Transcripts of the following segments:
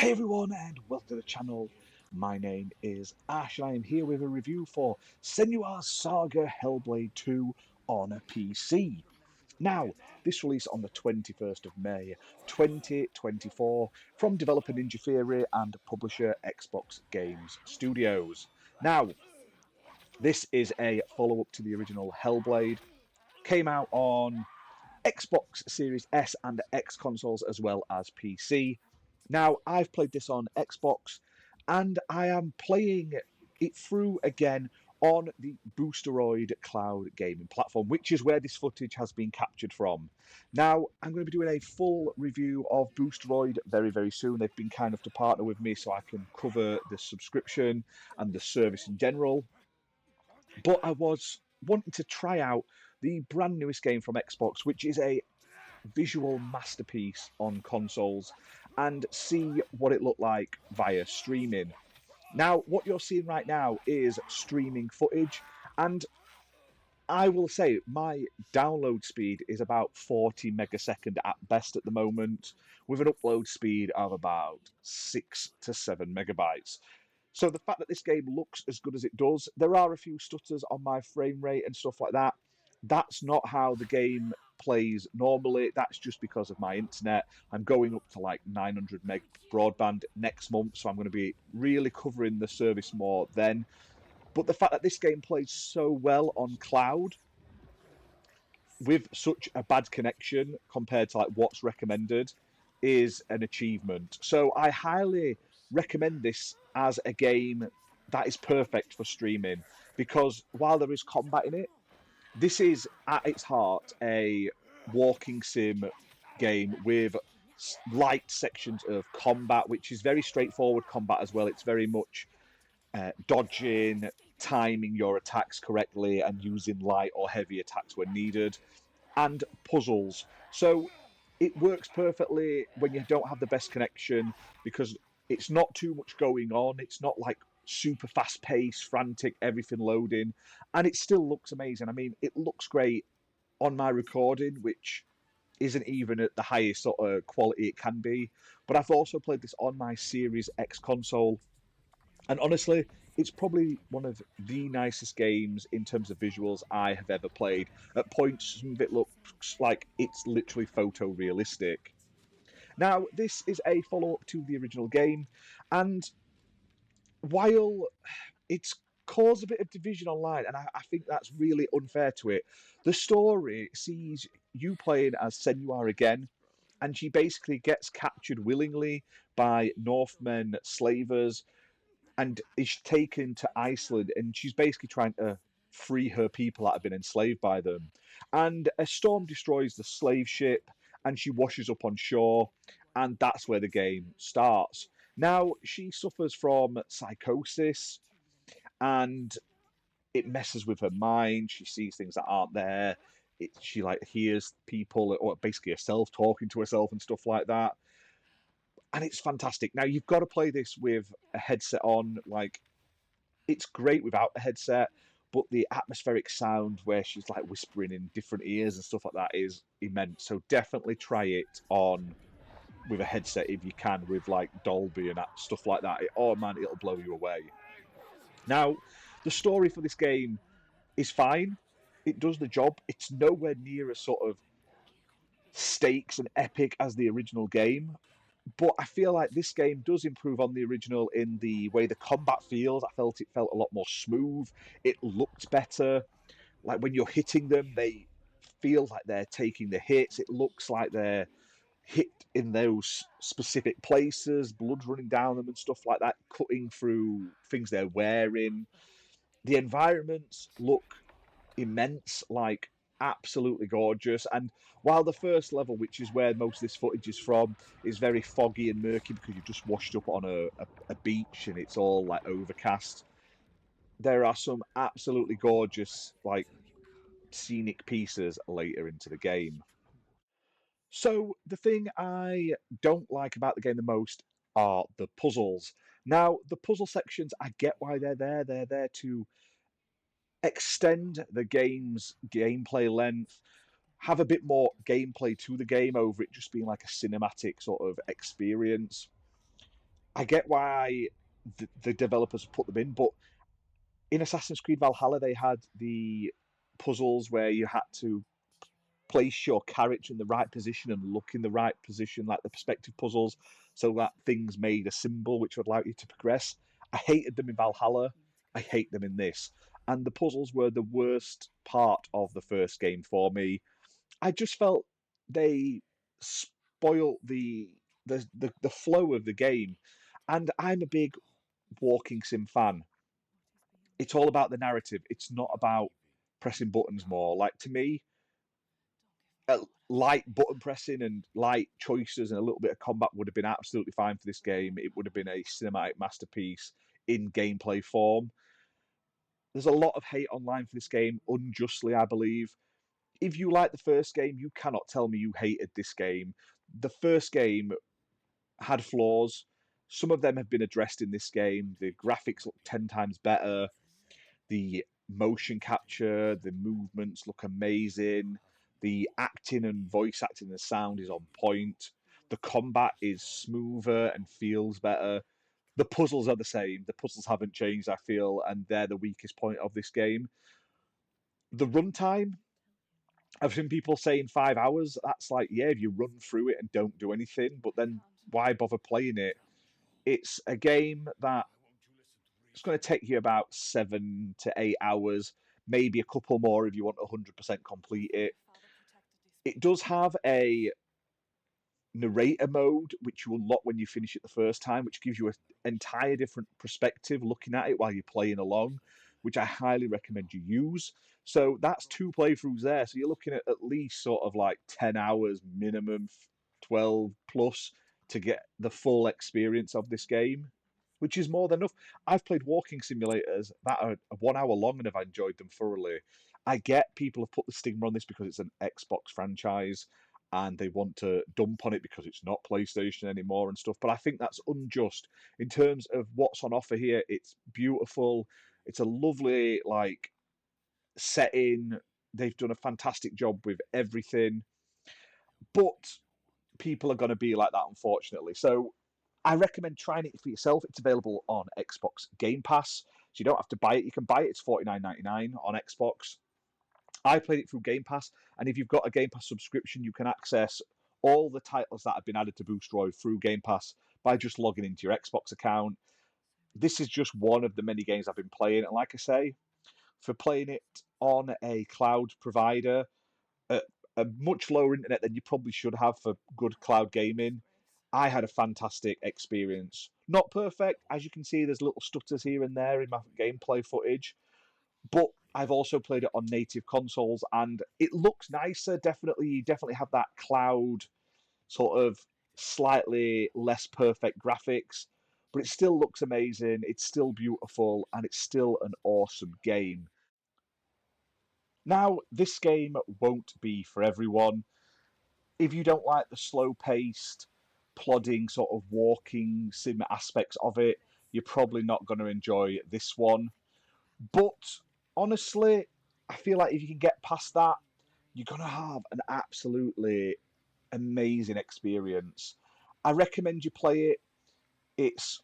Hey everyone, and welcome to the channel. My name is Ash, and I am here with a review for Senua Saga Hellblade 2 on a PC. Now, this released on the 21st of May 2024 from developer Ninja Theory and publisher Xbox Games Studios. Now, this is a follow up to the original Hellblade. Came out on Xbox Series S and X consoles as well as PC. Now, I've played this on Xbox and I am playing it through again on the BOOSTEROID cloud gaming platform, which is where this footage has been captured from. Now, I'm going to be doing a full review of BOOSTEROID very, very soon. They've been kind enough to partner with me so I can cover the subscription and the service in general. But I was wanting to try out the brand newest game from Xbox, which is a visual masterpiece on consoles, and see what it looked like via streaming. Now, what you're seeing right now is streaming footage, and I will say my download speed is about 40 megasecond at best at the moment, with an upload speed of about 6 to 7 megabytes. So the fact that this game looks as good as it does, there are a few stutters on my frame rate and stuff like that. That's not how the game plays normally. That's just because of my internet. I'm going up to like 900 meg broadband next month, so I'm going to be really covering the service more then. But the fact that this game plays so well on cloud with such a bad connection compared to like what's recommended is an achievement. So I highly recommend this as a game that is perfect for streaming, because while there is combat in it, this is at its heart a walking sim game with light sections of combat, which is very straightforward combat as well. It's very much dodging, timing your attacks correctly, and using light or heavy attacks when needed, and puzzles. So it works perfectly when you don't have the best connection, because it's not too much going on. It's not like super fast paced, frantic, everything loading, and it still looks amazing. I mean, it looks great on my recording, which isn't even at the highest sort of quality it can be. But I've also played this on my Series X console, and honestly, it's probably one of the nicest games in terms of visuals I have ever played. At points, some of it looks like it's literally photorealistic. Now, this is a follow up to the original game, and while it's caused a bit of division online, and I think that's really unfair to it, the story sees you playing as Senua again, and she basically gets captured willingly by Northmen slavers and is taken to Iceland, and she's basically trying to free her people that have been enslaved by them. And a storm destroys the slave ship, and she washes up on shore, and that's where the game starts. Now, she suffers from psychosis, and it messes with her mind. She sees things that aren't there. She like hears people, or basically herself talking to herself and stuff like that, and it's fantastic. Now, you've got to play this with a headset on. Like, it's great without a headset, but the atmospheric sound where she's like whispering in different ears and stuff like that is immense. So definitely try it on with a headset if you can, with like Dolby and stuff like that. Oh man, it'll blow you away. Now, the story for this game is fine. It does the job. It's nowhere near as sort of stakes and epic as the original game, but I feel like this game does improve on the original in the way the combat feels. I felt it felt a lot more smooth. It looked better. Like when you're hitting them, they feel like they're taking the hits. It looks like they're hit in those specific places, blood running down them and stuff like that, cutting through things they're wearing. The environments look immense, like absolutely gorgeous. And while the first level, which is where most of this footage is from, is very foggy and murky because you've just washed up on a beach and it's all like overcast, there are some absolutely gorgeous, like scenic pieces later into the game. So the thing I don't like about the game the most are the puzzles. Now, the puzzle sections, I get why they're there. They're there to extend the game's gameplay length, have a bit more gameplay to the game over it just being like a cinematic sort of experience. I get why the developers put them in, but in Assassin's Creed Valhalla, they had the puzzles where you had to place your character in the right position and look in the right position, like the perspective puzzles, so that things made a symbol which would allow you to progress. I hated them in Valhalla. I hate them in this. And the puzzles were the worst part of the first game for me. I just felt they spoilt the flow of the game. And I'm a big walking sim fan. It's all about the narrative. It's not about pressing buttons more. Like to me, light button pressing and light choices and a little bit of combat would have been absolutely fine for this game. It would have been a cinematic masterpiece in gameplay form. There's a lot of hate online for this game, unjustly, I believe. If you like the first game, you cannot tell me you hated this game. The first game had flaws. Some of them have been addressed in this game. The graphics look 10 times better. The motion capture, the movements look amazing. The acting and voice acting and the sound is on point. The combat is smoother and feels better. The puzzles are the same. The puzzles haven't changed, I feel, and they're the weakest point of this game. The runtime, I've seen people saying 5 hours. That's like, yeah, if you run through it and don't do anything, but then why bother playing it? It's a game that it's going to take you about 7 to 8 hours, maybe a couple more if you want 100% complete it. It does have a narrator mode, which you unlock when you finish it the first time, which gives you an entire different perspective looking at it while you're playing along, which I highly recommend you use. So that's 2 playthroughs there. So you're looking at least sort of like 10 hours minimum, 12 plus to get the full experience of this game, which is more than enough. I've played walking simulators that are 1 hour long and have enjoyed them thoroughly. I get people have put the stigma on this because it's an Xbox franchise and they want to dump on it because it's not PlayStation anymore and stuff. But I think that's unjust in terms of what's on offer here. It's beautiful. It's a lovely like setting. They've done a fantastic job with everything, but people are going to be like that, unfortunately. So I recommend trying it for yourself. It's available on Xbox Game Pass, so you don't have to buy it. You can buy it. It's $49.99 on Xbox. I played it through Game Pass, and if you've got a Game Pass subscription, you can access all the titles that have been added to BOOSTEROID through Game Pass by just logging into your Xbox account. This is just one of the many games I've been playing, and like I say, for playing it on a cloud provider at a much lower internet than you probably should have for good cloud gaming, I had a fantastic experience. Not perfect, as you can see, there's little stutters here and there in my gameplay footage, but I've also played it on native consoles and it looks nicer. Definitely, you definitely have that cloud sort of slightly less perfect graphics, but it still looks amazing. It's still beautiful and it's still an awesome game. Now, this game won't be for everyone. If you don't like the slow paced, plodding sort of walking sim aspects of it, you're probably not going to enjoy this one. But honestly, I feel like if you can get past that, you're going to have an absolutely amazing experience. I recommend you play it. It's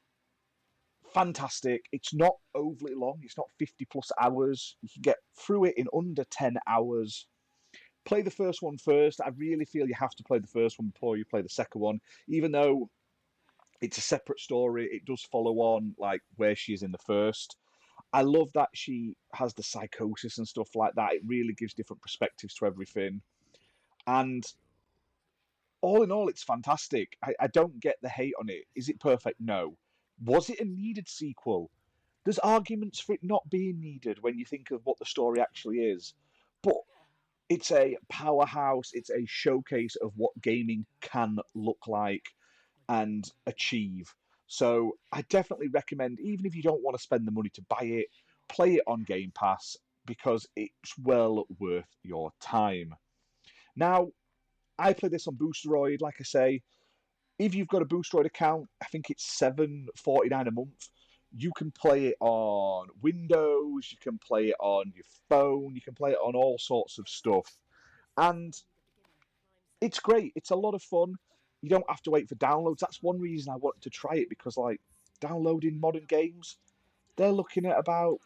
fantastic. It's not overly long, it's not 50 plus hours. You can get through it in under 10 hours. Play the first one first. I really feel you have to play the first one before you play the second one, even though it's a separate story. It does follow on like where she is in the first. I love that she has the psychosis and stuff like that. It really gives different perspectives to everything. And all in all, it's fantastic. I don't get the hate on it. Is it perfect? No. Was it a needed sequel? There's arguments for it not being needed when you think of what the story actually is. But it's a powerhouse, it's a showcase of what gaming can look like and achieve. So I definitely recommend, even if you don't want to spend the money to buy it, play it on Game Pass because it's well worth your time. Now, I play this on Boosteroid, like I say. If you've got a Boosteroid account, I think it's $7.49 a month. You can play it on Windows, you can play it on your phone, you can play it on all sorts of stuff. And it's great. It's a lot of fun. you don't have to wait for downloads. That's one reason I wanted to try it, because like downloading modern games, they're looking at about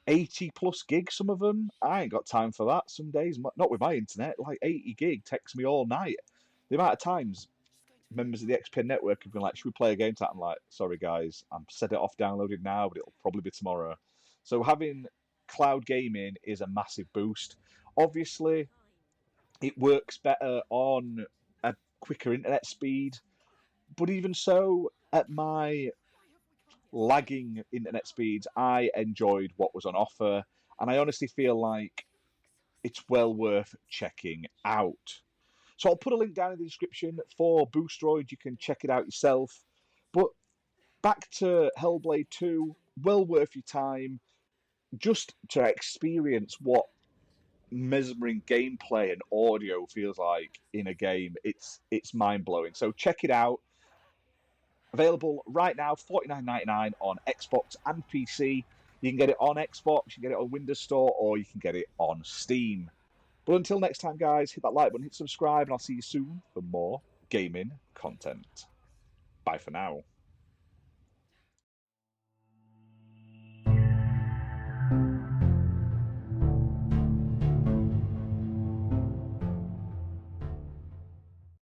80 plus gigs, some of them. I ain't got time for that some days, not with my internet. Like 80 gig takes me all night. The amount of times members of the XPN network have been like, should we play a game tonight? I'm like, sorry guys, I'm set it off downloaded now, but it'll probably be tomorrow. So having cloud gaming is a massive boost. Obviously, it works better on a quicker internet speed, but even so, at my lagging internet speeds, I enjoyed what was on offer, and I honestly feel like it's well worth checking out. So I'll put a link down in the description for BOOSTEROID. You can check it out yourself. But back to Hellblade 2, well worth your time just to experience what mesmering gameplay and audio feels like in a game. It's mind blowing. So check it out. Available right now, $49.99 on Xbox and PC. You can get it on Xbox, you can get it on Windows Store, or you can get it on Steam. But until next time, guys, hit that like button, hit subscribe, and I'll see you soon for more gaming content. Bye for now.